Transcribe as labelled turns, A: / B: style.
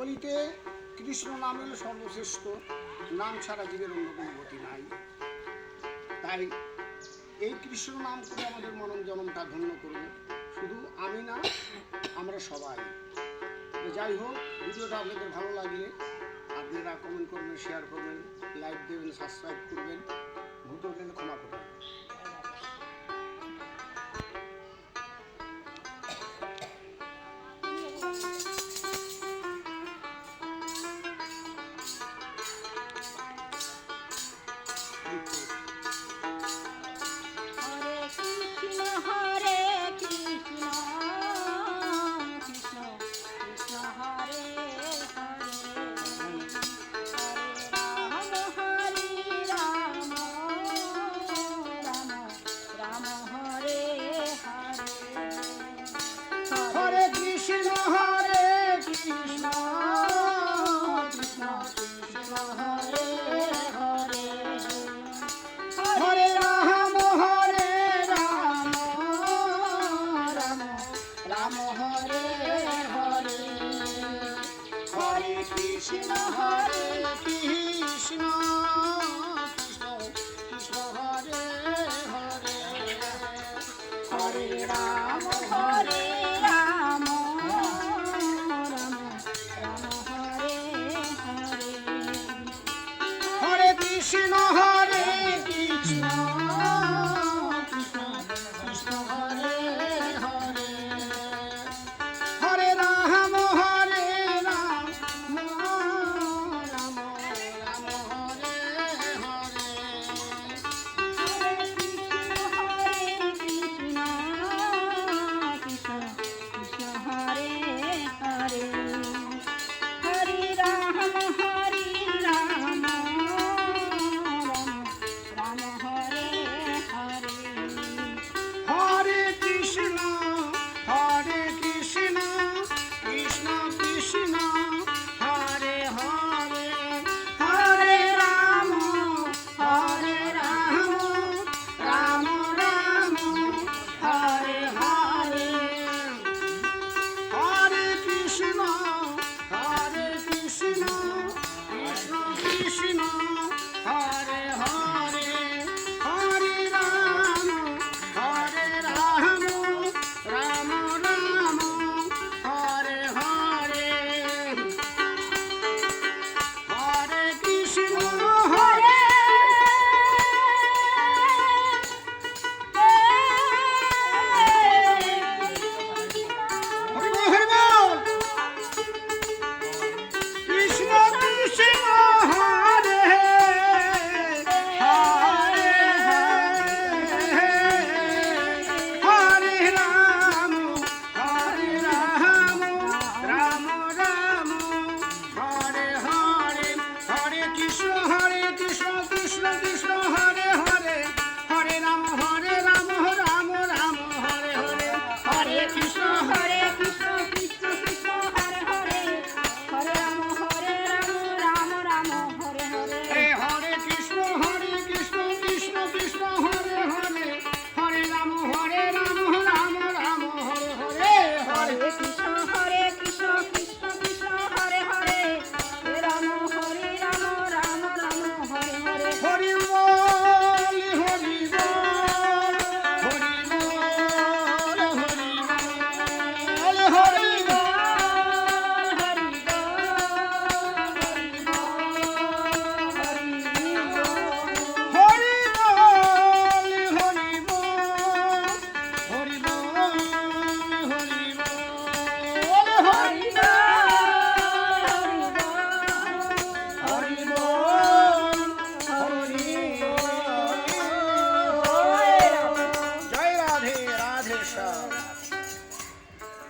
A: কলিতে কৃষ্ণ নাম হলো সর্বশ্রেষ্ঠ, নাম ছাড়া জীবের অন্য কোনো গতি নাই। তাই এই কৃষ্ণ নাম করে আমাদের মনন জনমটা ধন্য করব, শুধু আমি না, আমরা সবাই। যাই হোক, ভিডিওটা আপনাদের ভালো লাগলে আপনারা কমেন্ট করবেন, শেয়ার করবেন, লাইক দেবেন, সাবস্ক্রাইব করবেন, ভুল করলে ক্ষমা করবেন। Krishna Hare Krishna